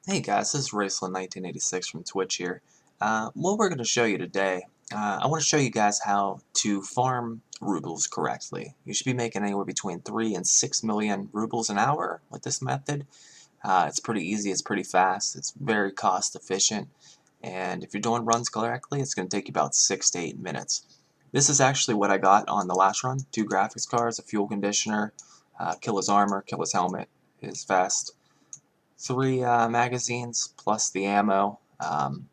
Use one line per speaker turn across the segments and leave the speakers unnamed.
Hey guys, this is Raceland1986 from Twitch here. What we're going to show you today, I want to show you guys how to farm rubles correctly. You should be making anywhere between 3 and 6 million rubles an hour with this method. It's pretty easy, it's pretty fast, it's very cost efficient, and if you're doing runs correctly, it's going to take you about 6 to 8 minutes. This is actually what I got on the last run: 2 graphics cards, a fuel conditioner, Killa's armor, Killa's helmet, his vest, 3 magazines plus the ammo. And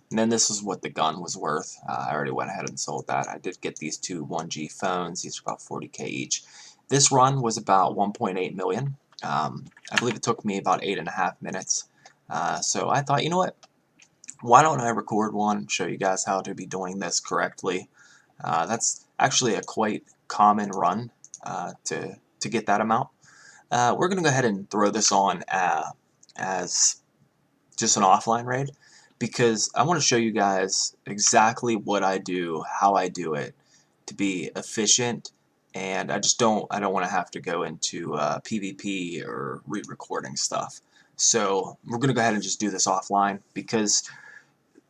then this is what the gun was worth. I already went ahead and sold that. I did get these two 1G phones. These are about 40k each. This run was about 1.8 million. I believe it took me about 8.5 minutes. So I thought, you know what? Why don't I record one, show you guys how to be doing this correctly. That's actually a quite common run to get that amount. We're going to go ahead and throw this on as just an offline raid because I want to show you guys exactly what I do, how I do it to be efficient, and I don't want to have to go into PvP or re-recording stuff. So we're going to go ahead and just do this offline because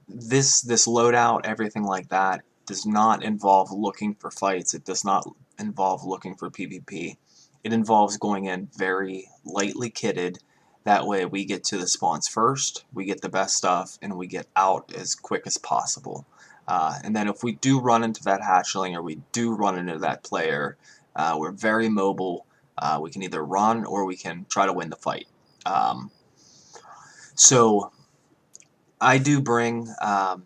this loadout, everything like that, does not involve looking for fights. It does not involve looking for PvP. It involves going in very lightly kitted. That way we get to the spawns first, we get the best stuff, and we get out as quick as possible. And then if we do run into that hatchling or we do run into that player, we're very mobile. We can either run or we can try to win the fight. So I do bring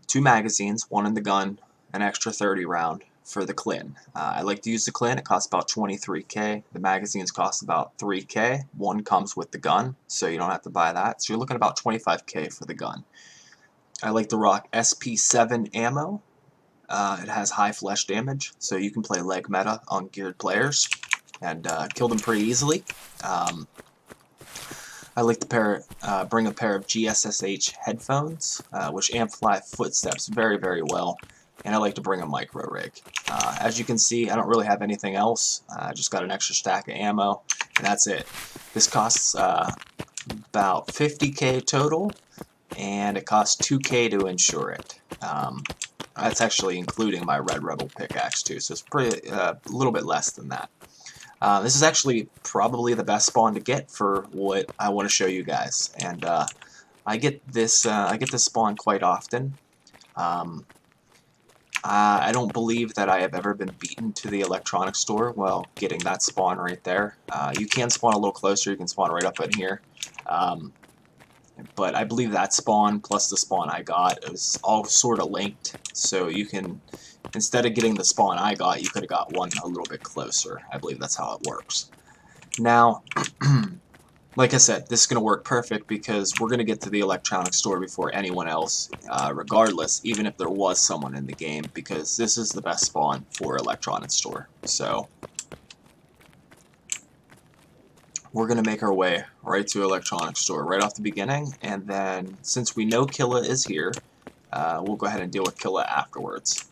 2 magazines, one in the gun, an extra 30 round for the Clin. I like to use the Clin. It costs about 23k. The magazines cost about 3k. One comes with the gun, so you don't have to buy that. So you're looking at about 25k for the gun. I like to rock SP7 ammo. It has high flesh damage, so you can play leg meta on geared players and kill them pretty easily. I like to bring a pair of GSSH headphones, which amplify footsteps very, very well, and I like to bring a micro rig. As you can see, I don't really have anything else. I just got an extra stack of ammo, and that's it. This costs about 50k total, and it costs 2k to insure it. That's actually including my Red Rebel pickaxe too, so it's pretty a little bit less than that. This is actually probably the best spawn to get for what I want to show you guys, and I get this spawn quite often. I don't believe that I have ever been beaten to the electronics store while getting that spawn right there. You can spawn a little closer, you can spawn right up in here. But I believe that spawn plus the spawn I got is all sort of linked, so you can, instead of getting the spawn I got, you could have got one a little bit closer. I believe that's how it works. Now, like I said, this is going to work perfect because we're going to get to the electronics store before anyone else, regardless, even if there was someone in the game, because this is the best spawn for electronics store. So we're going to make our way right to electronics store right off the beginning, and then since we know Killa is here, we'll go ahead and deal with Killa afterwards.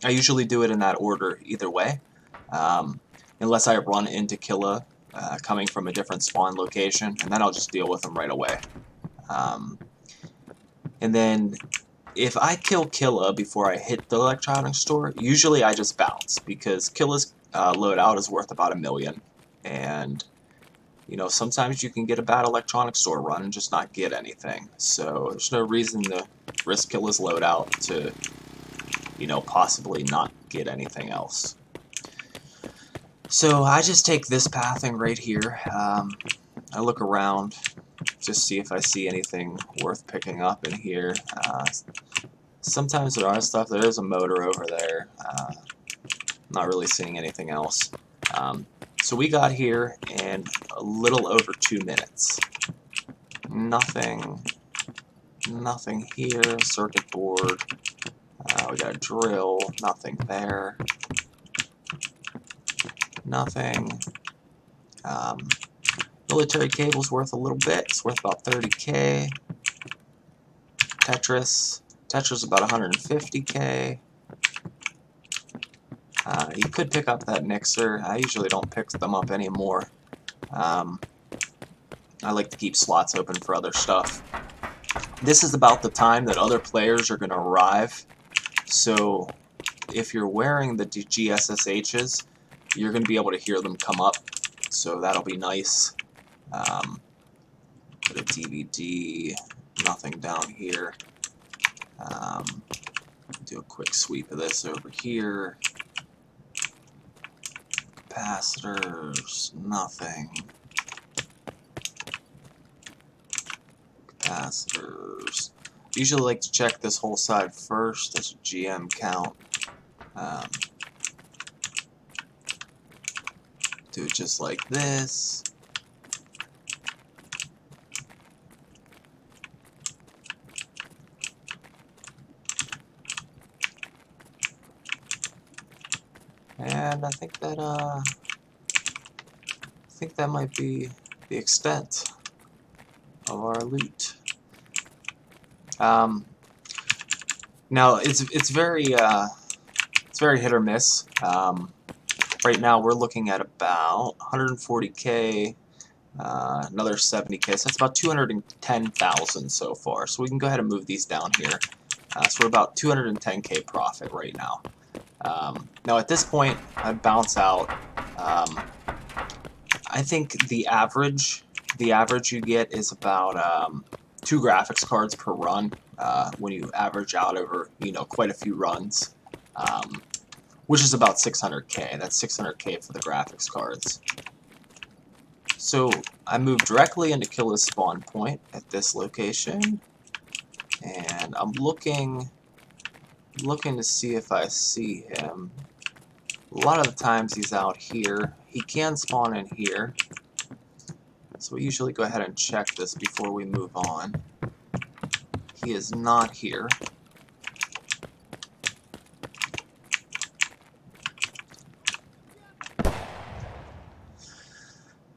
I usually do it in that order either way, unless I run into Killa coming from a different spawn location, and then I'll just deal with him right away. And then if I kill Killa before I hit the electronics store, usually I just bounce, because Killa's loadout is worth about 1 million, and you know, sometimes you can get a bad electronics store run and just not get anything. So there's no reason to risk Killa's loadout to, you know, possibly not get anything else. So I just take this pathing right here. I look around, just see if I see anything worth picking up in here. Sometimes there are stuff. There is a motor over there. Not really seeing anything else. So we got here in a little over 2 minutes. Nothing here. Circuit board. We got a drill. Nothing there. Nothing. Military cable's worth a little bit. It's worth about 30k. Tetris about 150k. You could pick up that mixer. I usually don't pick them up anymore. I like to keep slots open for other stuff. This is about the time that other players are going to arrive. So if you're wearing the GSSHs, you're going to be able to hear them come up. So that'll be nice. Put a DVD, nothing down here. Do a quick sweep of this over here. Capacitors, nothing. Capacitors. Usually like to check this whole side first. That's a GM count. Do it just like this. And I think that might be the extent of our loot. Now it's very hit or miss. Right now we're looking at about 140k, another 70k, so that's about 210,000 so far. So we can go ahead and move these down here. So we're about 210k profit right now. Now at this point, I'd bounce out. I think the average you get is about 2 graphics cards per run when you average out over quite a few runs, which is about 600k. That's 600k for the graphics cards. So I move directly into Killa's spawn point at this location, and I'm looking to see if I see him. A lot of the times he's out here. He can spawn in here. So we usually go ahead and check this before we move on. He is not here.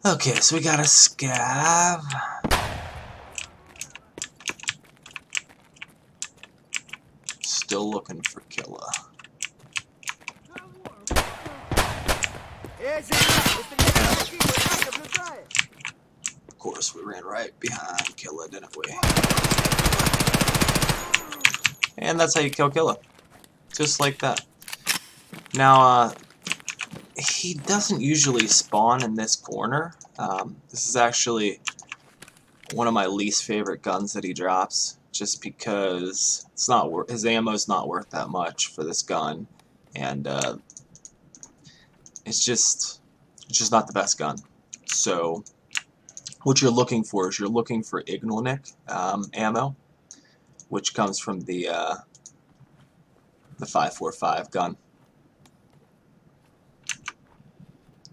Okay, so we got a scav. Still looking for Killa. Of course, we ran right behind Killa, didn't we? And that's how you kill Killa. Just like that. Now, he doesn't usually spawn in this corner. This is actually one of my least favorite guns that he drops, just because it's not his ammo's not worth that much for this gun, and it's just not the best gun. So what you're looking for is you're looking for Ignalnik ammo, which comes from the 545 gun,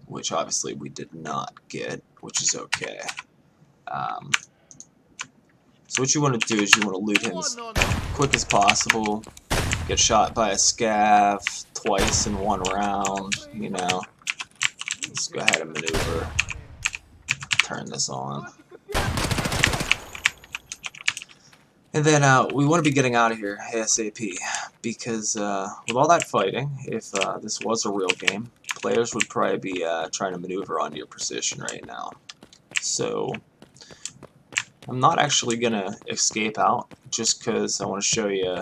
which obviously we did not get, which is okay. So what you want to do is you want to loot him as quick as possible. Get shot by a scav twice in one round, Let's go ahead and maneuver. Turn this on. And then we want to be getting out of here ASAP, because with all that fighting, if this was a real game, players would probably be trying to maneuver onto your position right now. So I'm not actually going to escape out, just because I want to show you,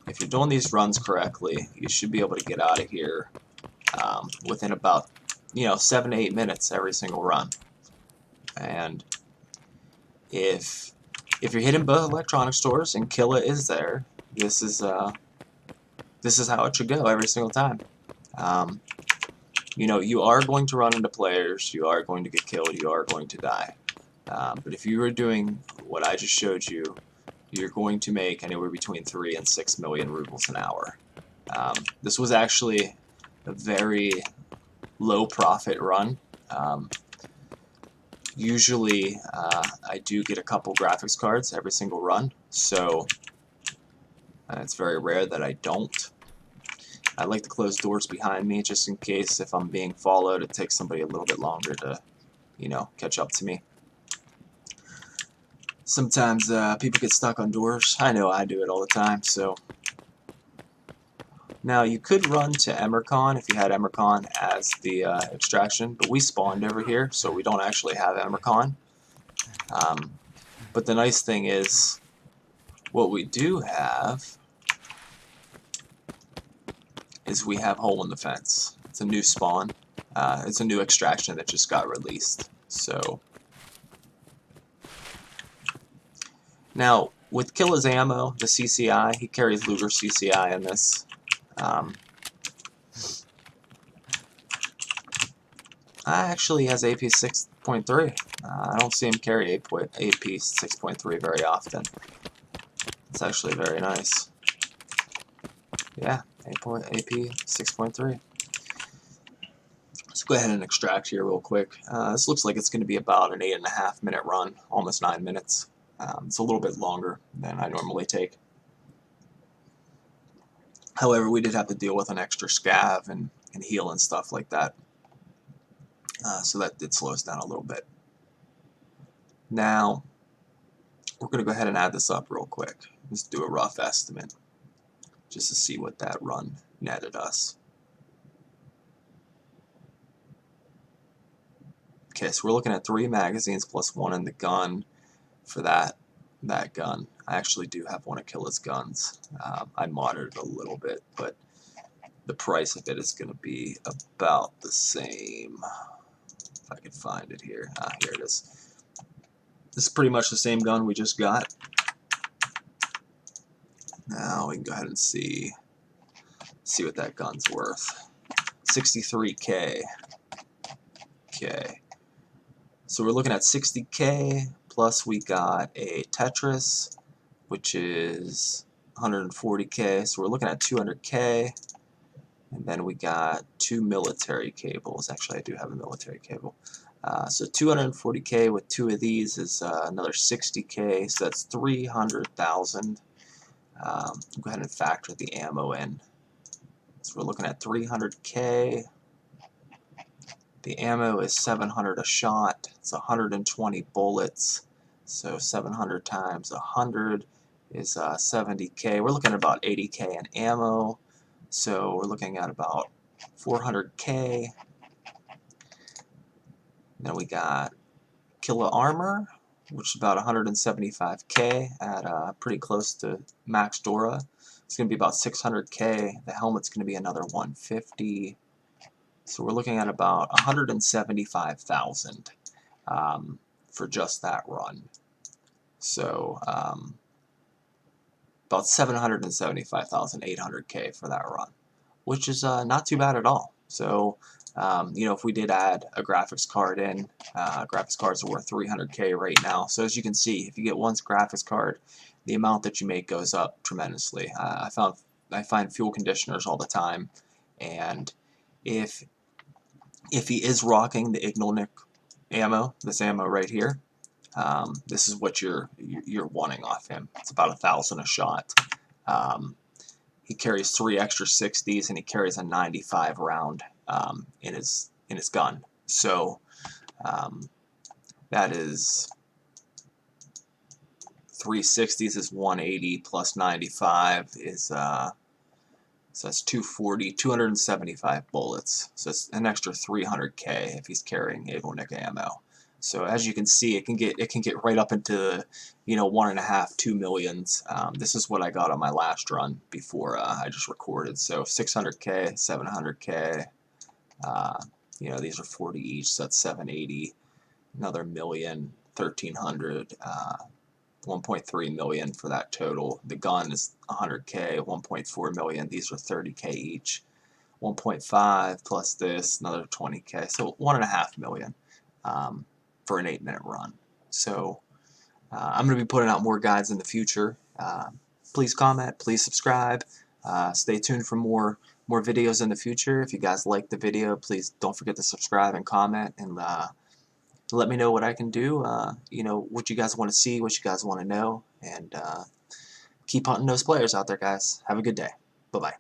if you're doing these runs correctly, you should be able to get out of here within about 7 to 8 minutes every single run. And if you're hitting both electronic stores and Killa is there, this is how it should go every single time. You are going to run into players, you are going to get killed, you are going to die. But if you are doing what I just showed you, you're going to make anywhere between 3 and 6 million rubles an hour. This was actually a very low profit run. Usually I do get a couple graphics cards every single run, so it's very rare that I don't. I like to close doors behind me just in case if I'm being followed, it takes somebody a little bit longer to catch up to me. Sometimes people get stuck on doors. I know I do it all the time. So now you could run to Emercon if you had Emercon as the extraction, but we spawned over here, so we don't actually have Emercon. But the nice thing is What we do have is we have Hole in the Fence. It's a new spawn. It's a new extraction that just got released. So now with Killa's ammo, the CCI, he carries Luger CCI in this. Actually has AP 6.3. I don't see him carry AP 6.3 very often. It's actually very nice. Yeah, AP 6.3. Let's go ahead and extract here real quick. This looks like it's going to be about an 8.5 minute run, almost 9 minutes. It's a little bit longer than I normally take. However, we did have to deal with an extra scav and heal and stuff like that. So that did slow us down a little bit. Now, we're going to go ahead and add this up real quick. Let's do a rough estimate just to see what that run netted us. Okay, so we're looking at 3 magazines plus 1 in the gun for that gun. I actually do have one of Killa's guns. I modded it a little bit, but the price of it is going to be about the same. If I can find it here. Here it is. This is pretty much the same gun we just got. Now we can go ahead and see what that gun's worth. 63K. Okay. So we're looking at 60K, plus we got a Tetris, which is 140K, so we're looking at 200K, and then we got 2 military cables. Actually, I do have a military cable. So 240K with 2 of these is another 60K, so that's 300,000. Go ahead and factor the ammo in. So we're looking at 300K. The ammo is 700 a shot. It's 120 bullets. So 700 times 100 is 70K. We're looking at about 80K in ammo. So we're looking at about 400K. Then we got Killa armor, which is about 175K at pretty close to max Dora. It's going to be about 600K. The helmet's going to be another 150. So we're looking at about 175,000 for just that run. So about 775,800K for that run, which is not too bad at all. So you know, if we did add a graphics card in, graphics cards are worth 300K right now. So as you can see, if you get one graphics card, the amount that you make goes up tremendously. I find fuel conditioners all the time, and if he is rocking the Ignolnik ammo, this ammo right here, this is what you're wanting off him. It's about 1,000 a shot. He carries 3 extra 60s, and he carries a 95 round in his gun. So that is 3 60s is 180 plus 95 is so that's 240, 275 bullets. So it's an extra 300K if he's carrying Ignolnik ammo. So as you can see, it can get right up into, you know, 1.5, 2 millions. This is what I got on my last run before I just recorded. So 600K, 700K. You know, these are 40 each, so that's 780. Another million, 1,300. 1.3 million for that total. The gun is 100K, 1.4 million. These are 30K each. 1.5 plus this, another 20K. So 1.5 million for an 8-minute run. So I'm going to be putting out more guides in the future. Please comment, please subscribe. Stay tuned for more videos in the future. If you guys like the video, please don't forget to subscribe and comment, and let me know what I can do, you know, what you guys want to see, what you guys want to know, and keep hunting those players out there, guys. Have a good day. Bye-bye.